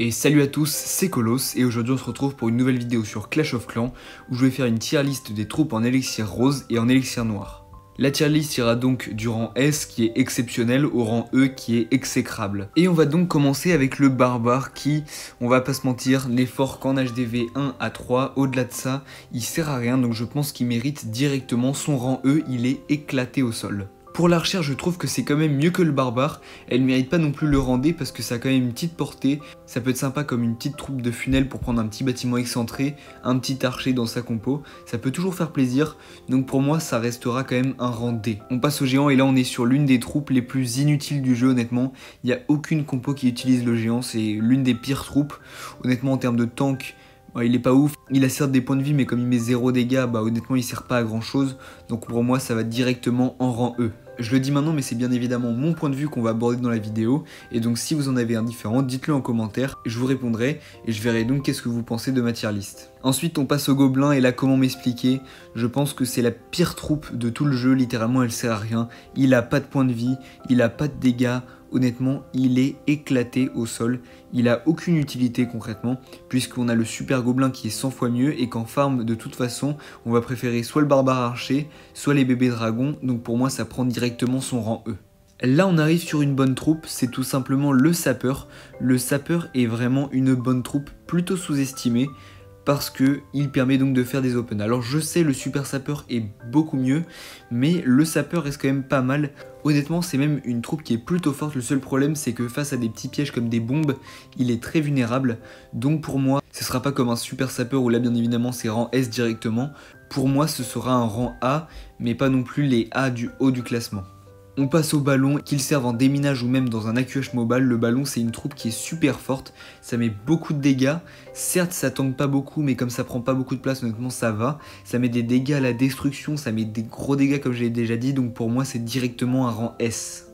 Et salut à tous, c'est Colos et aujourd'hui on se retrouve pour une nouvelle vidéo sur Clash of Clans où je vais faire une tier list des troupes en élixir rose et en élixir noir. La tier list ira donc du rang S qui est exceptionnel au rang E qui est exécrable. Et on va donc commencer avec le barbare qui, on va pas se mentir, n'est fort qu'en HDV 1 à 3, au-delà de ça, il sert à rien donc je pense qu'il mérite directement son rang E, il est éclaté au sol. Pour l'archère, je trouve que c'est quand même mieux que le barbare, elle mérite pas non plus le rang D parce que ça a quand même une petite portée, ça peut être sympa comme une petite troupe de funnel pour prendre un petit bâtiment excentré, un petit archer dans sa compo, ça peut toujours faire plaisir, donc pour moi ça restera quand même un rang D. On passe au géant et là on est sur l'une des troupes les plus inutiles du jeu honnêtement, il n'y a aucune compo qui utilise le géant, c'est l'une des pires troupes, honnêtement en termes de tank, il est pas ouf, il a certes des points de vie mais comme il met 0 dégâts, bah honnêtement il sert pas à grand chose, donc pour moi ça va directement en rang E. Je le dis maintenant mais c'est bien évidemment mon point de vue qu'on va aborder dans la vidéo, et donc si vous en avez un différent, dites-le en commentaire, je vous répondrai et je verrai donc qu'est-ce que vous pensez de ma tier list. Ensuite on passe au gobelin et là comment m'expliquer, je pense que c'est la pire troupe de tout le jeu, littéralement elle sert à rien, il a pas de points de vie, il a pas de dégâts, honnêtement, il est éclaté au sol, il a aucune utilité concrètement, puisqu'on a le super gobelin qui est 100 fois mieux, et qu'en farm, de toute façon, on va préférer soit le barbare archer, soit les bébés dragons, donc pour moi ça prend directement son rang E. Là on arrive sur une bonne troupe, c'est tout simplement le sapeur. Le sapeur est vraiment une bonne troupe, plutôt sous-estimée, parce que il permet donc de faire des open. Alors je sais le super sapeur est beaucoup mieux, mais le sapeur reste quand même pas mal. Honnêtement c'est même une troupe qui est plutôt forte, le seul problème c'est que face à des petits pièges comme des bombes, il est très vulnérable. Donc pour moi ce sera pas comme un super sapeur où là bien évidemment c'est rang S directement. Pour moi ce sera un rang A, mais pas non plus les A du haut du classement. On passe au ballon, qu'il serve en déminage ou même dans un AQH mobile. Le ballon c'est une troupe qui est super forte, ça met beaucoup de dégâts, certes ça tank pas beaucoup mais comme ça prend pas beaucoup de place honnêtement ça va, ça met des dégâts à la destruction, ça met des gros dégâts comme je l'ai déjà dit, donc pour moi c'est directement un rang S.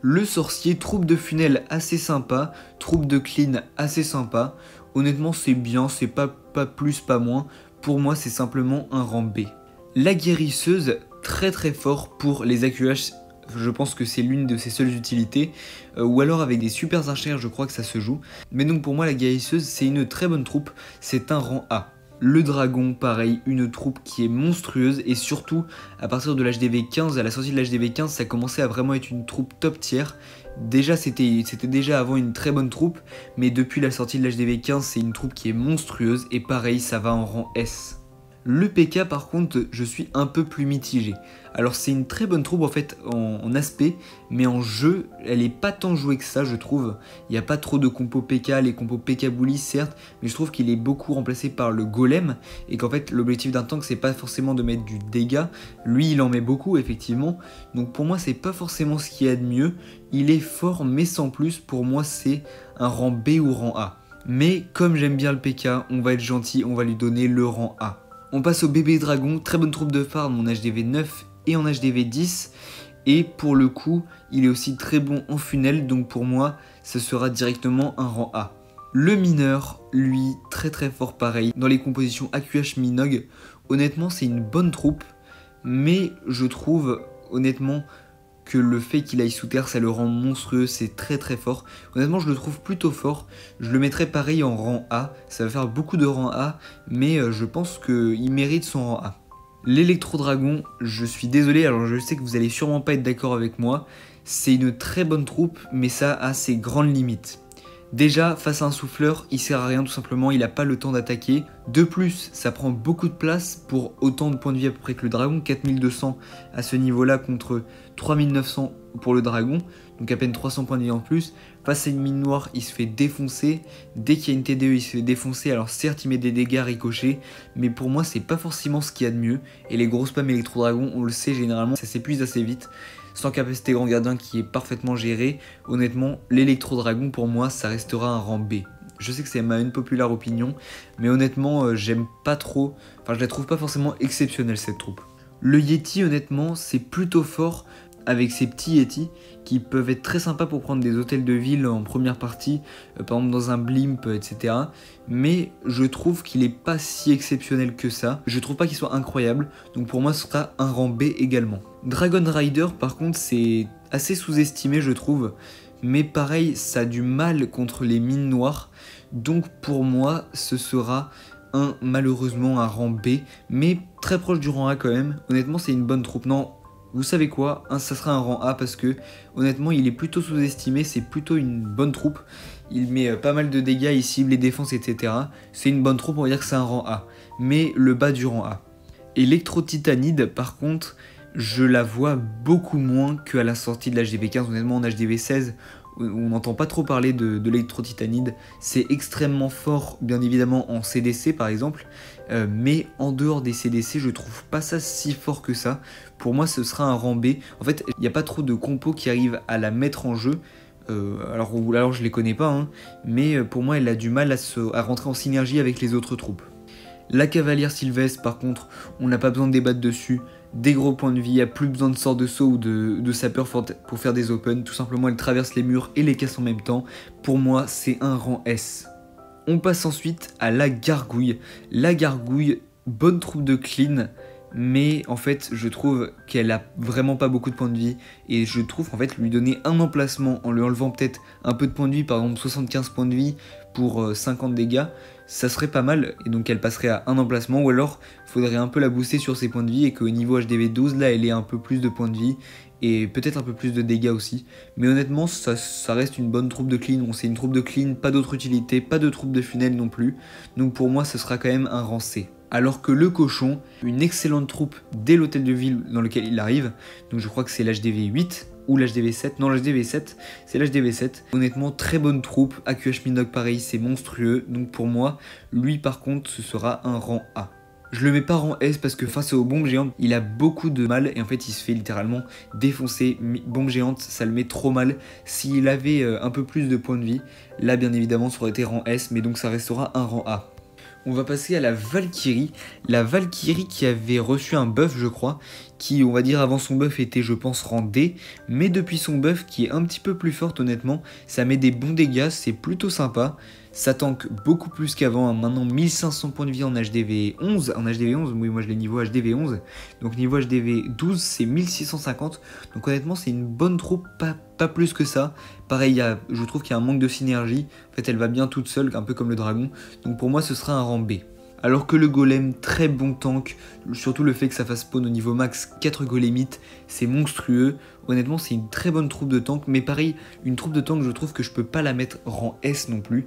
Le sorcier, troupe de funnel assez sympa, troupe de clean assez sympa, honnêtement c'est bien, c'est pas plus pas moins, pour moi c'est simplement un rang B. La guérisseuse, très fort pour les AQH. Je pense que c'est l'une de ses seules utilités, ou alors avec des super archères je crois que ça se joue. Mais donc pour moi la guérisseuse c'est une très bonne troupe, c'est un rang A. Le dragon pareil, une troupe qui est monstrueuse et surtout à partir de l'HDV 15, à la sortie de l'HDV 15 ça commençait à vraiment être une troupe top tier. Déjà c'était déjà avant une très bonne troupe, mais depuis la sortie de l'HDV 15 c'est une troupe qui est monstrueuse et pareil ça va en rang S. Le PK par contre je suis un peu plus mitigé. Alors c'est une très bonne troupe en fait en aspect, mais en jeu elle est pas tant jouée que ça je trouve. Il n'y a pas trop de compos PK, les compos PK bully certes, mais je trouve qu'il est beaucoup remplacé par le golem, et qu'en fait l'objectif d'un tank c'est pas forcément de mettre du dégât, lui il en met beaucoup effectivement, donc pour moi c'est pas forcément ce qu'il y a de mieux, il est fort mais sans plus, pour moi c'est un rang B ou rang A. Mais comme j'aime bien le PK, on va être gentil, on va lui donner le rang A. On passe au bébé dragon, très bonne troupe de farm en HDV 9 et en HDV 10. Et pour le coup, il est aussi très bon en funnel, donc pour moi, ce sera directement un rang A. Le mineur, lui, très fort pareil. Dans les compositions AQH Minog, honnêtement, c'est une bonne troupe. Mais je trouve, honnêtement, que le fait qu'il aille sous terre ça le rend monstrueux, c'est très fort. Honnêtement je le trouve plutôt fort, je le mettrais pareil en rang A, ça va faire beaucoup de rang A, mais je pense qu'il mérite son rang A. L'électro-dragon, je suis désolé, alors je sais que vous allez sûrement pas être d'accord avec moi, c'est une très bonne troupe, mais ça a ses grandes limites. Déjà, face à un souffleur, il sert à rien tout simplement, il n'a pas le temps d'attaquer. De plus, ça prend beaucoup de place pour autant de points de vie à peu près que le dragon, 4200 à ce niveau-là contre 3900 pour le dragon, donc à peine 300 points de vie en plus. Face à une mine noire, il se fait défoncer. Dès qu'il y a une TDE, il se fait défoncer. Alors certes, il met des dégâts ricochés, mais pour moi, c'est pas forcément ce qu'il y a de mieux. Et les gros spams électro-dragon, on le sait généralement, ça s'épuise assez vite. Sans capacité grand gardien qui est parfaitement géré, honnêtement, l'électro-dragon pour moi, ça restera un rang B. Je sais que c'est ma unpopular opinion, mais honnêtement, j'aime pas trop, enfin je la trouve pas forcément exceptionnelle cette troupe. Le Yeti, honnêtement, c'est plutôt fort avec ces petits Yeti qui peuvent être très sympas pour prendre des hôtels de ville en première partie, par exemple dans un blimp, etc. Mais je trouve qu'il est pas si exceptionnel que ça. Je trouve pas qu'il soit incroyable, donc pour moi ce sera un rang B également. Dragon Rider par contre c'est assez sous-estimé je trouve, mais pareil, ça a du mal contre les mines noires. Donc pour moi, ce sera malheureusement un rang B, mais très proche du rang A quand même. Honnêtement, c'est une bonne troupe. Non, vous savez quoi, ça sera un rang A parce que honnêtement, il est plutôt sous-estimé, c'est plutôt une bonne troupe. Il met pas mal de dégâts, il cible les défenses, etc. C'est une bonne troupe, on va dire que c'est un rang A, mais le bas du rang A. Électro-Titanide, par contre, je la vois beaucoup moins qu'à la sortie de l'HDV 15. Honnêtement, en HDV 16, on n'entend pas trop parler de l'électro-titanide. C'est extrêmement fort, bien évidemment, en CDC par exemple, mais en dehors des CDC, je trouve pas ça si fort que ça. Pour moi, ce sera un rang B. En fait, il n'y a pas trop de compos qui arrivent à la mettre en jeu. Alors je les connais pas, hein, mais pour moi, elle a du mal à rentrer en synergie avec les autres troupes. La cavalière sylvestre, par contre, on n'a pas besoin de débattre dessus. Des gros points de vie, il n'y a plus besoin de sort de saut ou de sapeur pour faire des open. Tout simplement, elle traverse les murs et les casse en même temps. Pour moi, c'est un rang S. On passe ensuite à la gargouille. La gargouille, bonne troupe de clean, mais en fait, je trouve qu'elle a vraiment pas beaucoup de points de vie. Et je trouve qu'en fait, lui donner un emplacement en lui enlevant peut-être un peu de points de vie, par exemple 75 points de vie pour 50 dégâts, ça serait pas mal, et donc elle passerait à un emplacement, ou alors il faudrait un peu la booster sur ses points de vie, et qu'au niveau HDV 12, là elle ait un peu plus de points de vie, et peut-être un peu plus de dégâts aussi. Mais honnêtement, ça reste une bonne troupe de clean, c'est une troupe de clean, pas d'autre utilité, pas de troupe de funnel non plus, donc pour moi ce sera quand même un rang C. Alors que le cochon, une excellente troupe dès l'hôtel de ville dans lequel il arrive, donc je crois que c'est l'HDV 8, ou l'HDV 7, non l'HDV 7, c'est l'HDV 7. Honnêtement, très bonne troupe, AQH Mindog pareil, c'est monstrueux, donc pour moi, lui par contre, ce sera un rang A. Je le mets pas rang S parce que face aux bombes géantes, il a beaucoup de mal et en fait il se fait littéralement défoncer. Bombe géante, ça le met trop mal. S'il avait un peu plus de points de vie, là bien évidemment ça aurait été rang S, mais donc ça restera un rang A. On va passer à la Valkyrie qui avait reçu un buff je crois, qui on va dire avant son buff était je pense rang D, mais depuis son buff qui est un petit peu plus forte honnêtement, ça met des bons dégâts, c'est plutôt sympa, ça tank beaucoup plus qu'avant, hein. Maintenant 1500 points de vie en HDV 11, oui moi je l'ai niveau HDV 11, donc niveau HDV 12 c'est 1650, donc honnêtement c'est une bonne troupe, pas plus que ça. Pareil, je trouve qu'il y a un manque de synergie, en fait elle va bien toute seule, un peu comme le dragon, donc pour moi ce sera un rang B. Alors que le golem, très bon tank, surtout le fait que ça fasse spawn au niveau max 4 golemites, c'est monstrueux. Honnêtement, c'est une très bonne troupe de tank, mais pareil, une troupe de tank, je trouve que je peux pas la mettre rang S non plus,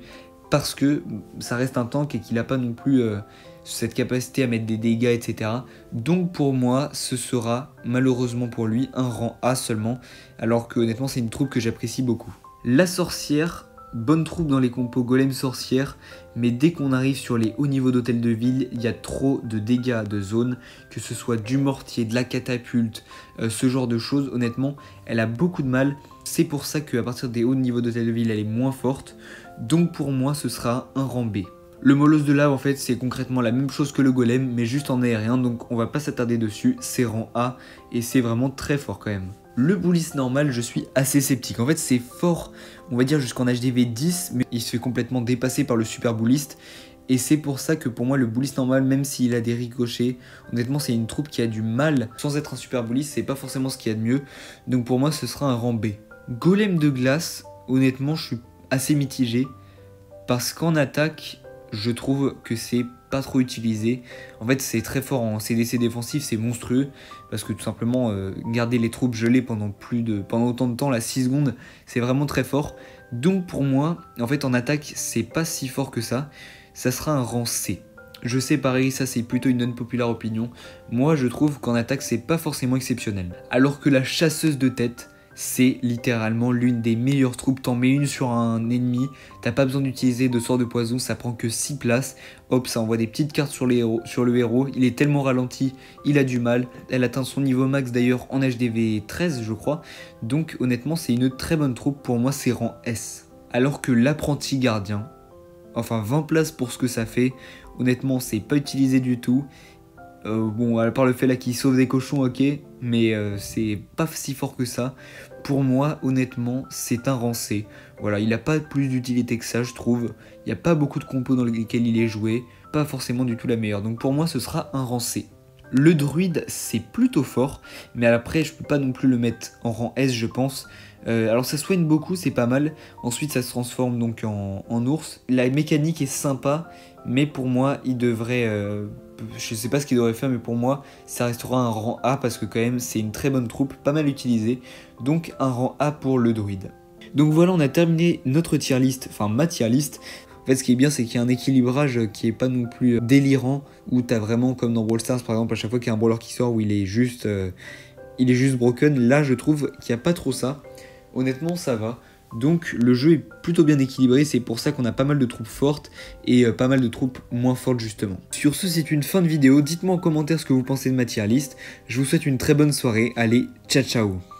parce que ça reste un tank et qu'il n'a pas non plus cette capacité à mettre des dégâts, etc. Donc pour moi, ce sera malheureusement pour lui un rang A seulement, alors que honnêtement, c'est une troupe que j'apprécie beaucoup. La sorcière, bonne troupe dans les compos golem sorcière, mais dès qu'on arrive sur les hauts niveaux d'hôtel de ville, il y a trop de dégâts de zone, que ce soit du mortier, de la catapulte, ce genre de choses. Honnêtement, elle a beaucoup de mal. C'est pour ça qu'à partir des hauts niveaux d'hôtel de ville, elle est moins forte. Donc pour moi, ce sera un rang B. Le molosse de lave, en fait, c'est concrètement la même chose que le golem, mais juste en aérien, donc on va pas s'attarder dessus. C'est rang A, et c'est vraiment très fort quand même. Le bullis normal, je suis assez sceptique. En fait, c'est fort, on va dire jusqu'en HDV 10, mais il se fait complètement dépasser par le super bulliste. Et c'est pour ça que pour moi, le bullis normal, même s'il a des ricochets, honnêtement, c'est une troupe qui a du mal. Sans être un super bullis, c'est pas forcément ce qu'il y a de mieux. Donc pour moi, ce sera un rang B. Golem de glace, honnêtement, je suis assez mitigé. Parce qu'en attaque, je trouve que c'est pas trop utilisé. En fait, c'est très fort en CDC défensif, c'est monstrueux. Parce que tout simplement, garder les troupes gelées pendant autant de temps, là, 6 secondes, c'est vraiment très fort. Donc pour moi, en fait, en attaque, c'est pas si fort que ça. Ça sera un rang C. Je sais, pareil, ça c'est plutôt une non-populaire opinion. Moi, je trouve qu'en attaque, c'est pas forcément exceptionnel. Alors que la chasseuse de tête, c'est littéralement l'une des meilleures troupes. T'en mets une sur un ennemi, t'as pas besoin d'utiliser de sort de poison, ça prend que 6 places. Hop, ça envoie des petites cartes sur le héros. Il est tellement ralenti, il a du mal. Elle atteint son niveau max d'ailleurs en HDV 13, je crois. Donc honnêtement, c'est une très bonne troupe. Pour moi, c'est rang S. Alors que l'apprenti gardien, enfin 20 places pour ce que ça fait, honnêtement, c'est pas utilisé du tout. Bon, à part le fait là qu'il sauve des cochons, ok, mais c'est pas si fort que ça. Pour moi, honnêtement, c'est un rang C. Voilà, il a pas plus d'utilité que ça, je trouve. Il n'y a pas beaucoup de compos dans lesquels il est joué, pas forcément du tout la meilleure. Donc pour moi, ce sera un rang C. Le druide c'est plutôt fort, mais après je peux pas non plus le mettre en rang S je pense. Alors ça soigne beaucoup, c'est pas mal. Ensuite ça se transforme donc en ours. La mécanique est sympa, mais pour moi il devrait... je sais pas ce qu'il devrait faire, mais pour moi ça restera un rang A parce que quand même c'est une très bonne troupe, pas mal utilisée. Donc un rang A pour le druide. Donc voilà, on a terminé notre tier list, enfin ma tier list. En fait, ce qui est bien, c'est qu'il y a un équilibrage qui est pas non plus délirant, où t'as vraiment, comme dans Brawl Stars par exemple, à chaque fois qu'il y a un brawler qui sort où il est juste broken, là je trouve qu'il n'y a pas trop ça. Honnêtement, ça va. Donc le jeu est plutôt bien équilibré, c'est pour ça qu'on a pas mal de troupes fortes et pas mal de troupes moins fortes justement. Sur ce, c'est une fin de vidéo, dites-moi en commentaire ce que vous pensez de ma tier list. Je vous souhaite une très bonne soirée, allez, ciao ciao.